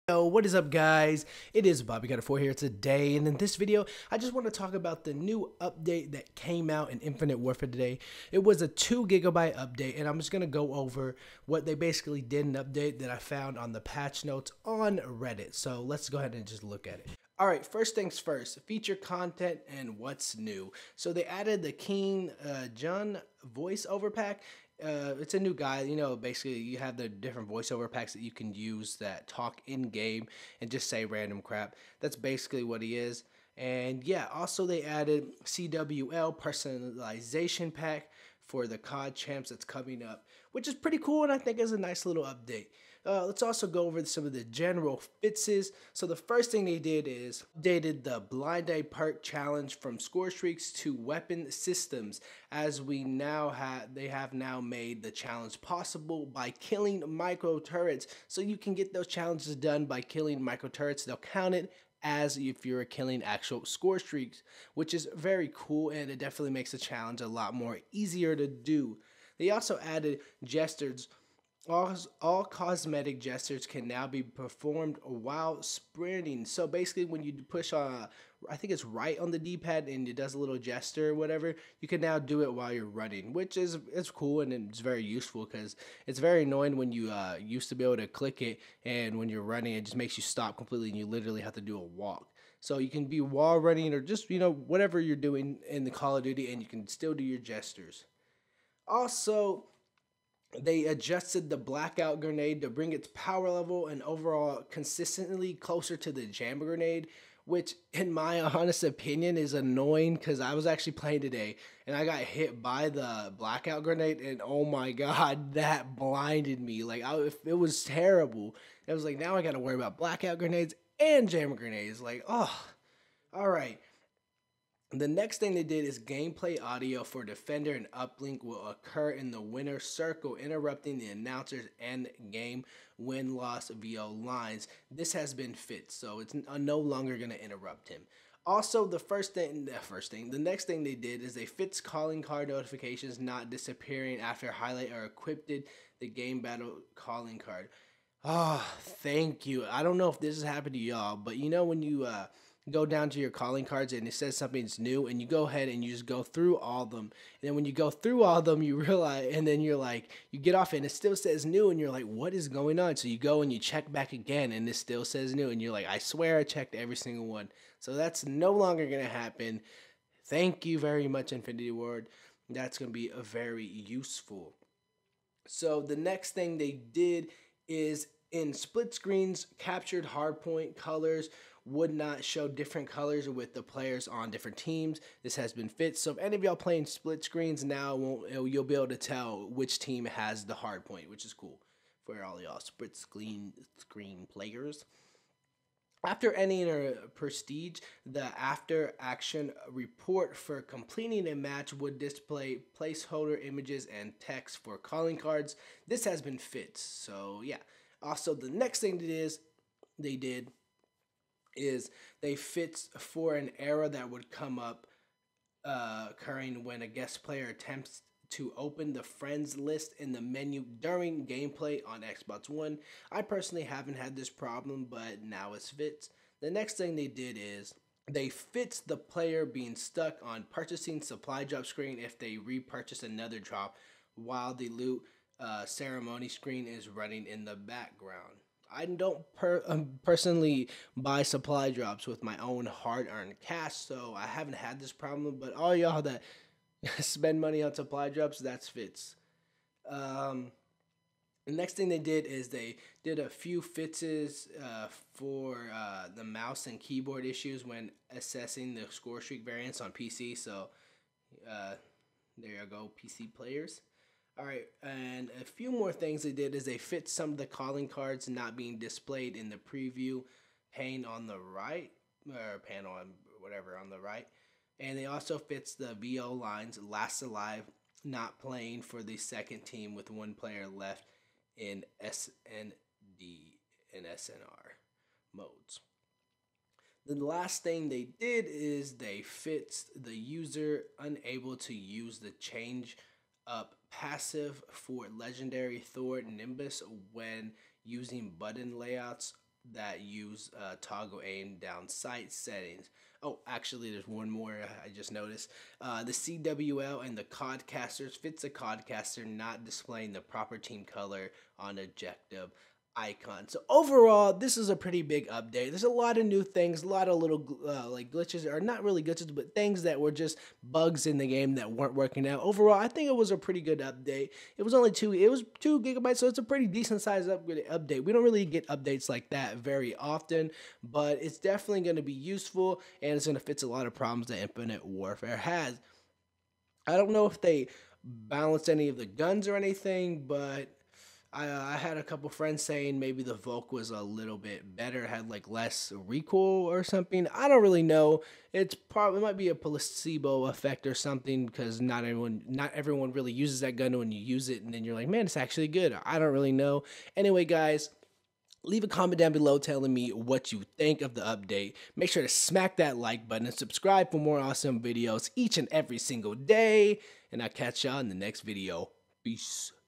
Yo, what is up guys? It is Bobby Got 4 here today, and in this video I just want to talk about the new update that came out in Infinite Warfare today. It was a 2 GB update, and I'm just going to go over what they basically did in update that I found on the patch notes on Reddit. So let's go ahead and just look at it. Alright, first things first, feature content and what's new. So they added the Jeong voiceover pack. It's a new guy, basically you have the different voiceover packs that you can use that talk in game and just say random crap. That's basically what he is. And yeah, also they added CWL personalization pack for the COD champs that's coming up, which is pretty cool and I think is a nice little update. Let's also go over some of the general fixes. So the first thing they did is updated the blind day perk challenge from score streaks to weapon systems, as they have now made the challenge possible by killing micro turrets. So you can get those challenges done by killing micro turrets. They'll count it as if you're killing actual score streaks, which is very cool, and it definitely makes the challenge a lot more easier to do. They also added gestures. All cosmetic gestures can now be performed while sprinting. So basically when you push I think it's right on the D-pad and it does a little gesture or whatever, you can now do it while you're running, which is cool and it's very useful because it's very annoying when you used to be able to click it, and when you're running it just makes you stop completely and you literally have to do a walk. So you can be while running or just whatever you're doing in the Call of Duty, and you can still do your gestures. Also, they adjusted the blackout grenade to bring its power level and overall consistently closer to the jammer grenade, which in my honest opinion is annoying because I was actually playing today and I got hit by the blackout grenade, and oh my god, that blinded me. It was terrible. I was like, now I gotta worry about blackout grenades and jammer grenades. Alright. The next thing they did is gameplay audio for Defender and Uplink will occur in the winner's circle, interrupting the announcer's end game win-loss VO lines. This has been fixed, so it's no longer going to interrupt him. Also, the next thing they did is they fixed calling card notifications not disappearing after highlight or equipped the game battle calling card. Oh, thank you. I don't know if this has happened to y'all, but when you go down to your calling cards and it says something's new, and you go ahead and you just go through all of them, and then when you go through all of them you realize, and then you're like, you get off and it still says new, and you're like, what is going on? So you go and you check back again and it still says new, and you're like, I swear I checked every single one. So that's no longer gonna happen. Thank you very much, Infinity Ward. That's gonna be very useful. So the next thing they did is in split screens, captured hardpoint colors would not show different colors with the players on different teams. This has been fixed. So if any of y'all playing split screens now, you'll be able to tell which team has the hardpoint, which is cool for all y'all split screen players. After ending a prestige, the after action report for completing a match would display placeholder images and text for calling cards. This has been fixed. So yeah. Also, the next thing they did is they fixed for an error that would come up occurring when a guest player attempts to open the friends list in the menu during gameplay on Xbox One. I personally haven't had this problem, but now it's fixed. The next thing they did is they fixed the player being stuck on purchasing supply drop screen if they repurchase another drop while the loot ceremony screen is running in the background. I don't personally buy supply drops with my own hard-earned cash, so I haven't had this problem, but all y'all that spend money on supply drops, that's fits. The next thing they did is they did a few fixes for the mouse and keyboard issues when assessing the score streak variance on PC, so there you go, PC players. Alright, and a few more things they did is they fixed some of the calling cards not being displayed in the preview pane on the right, or panel on whatever on the right. And they also fixed the VO lines last alive not playing for the second team with one player left in SND and SNR modes. The last thing they did is they fixed the user unable to use the change up passive for legendary Thor Nimbus when using button layouts that use toggle aim down sight settings. Oh, actually, there's one more I just noticed. The CWL and the Codcasters fits a Codcaster not displaying the proper team color on objective icon. So overall, this is a pretty big update. There's a lot of new things, a lot of little like glitches, or not really glitches, but things that were just bugs in the game that weren't working out. Overall, I think it was a pretty good update. It was 2 gigabytes, so it's a pretty decent sized update. We don't really get updates like that very often, but it's definitely going to be useful, and it's going to fix a lot of problems that Infinite Warfare has. I don't know if they balanced any of the guns or anything, but I had a couple friends saying maybe the Volk was a little bit better, had like less recoil or something. I don't really know. It might be a placebo effect or something, because not everyone really uses that gun when you use it, and then you're like, man, it's actually good. I don't really know. Anyway, guys, leave a comment down below telling me what you think of the update. Make sure to smack that like button and subscribe for more awesome videos each and every single day. And I'll catch y'all in the next video. Peace.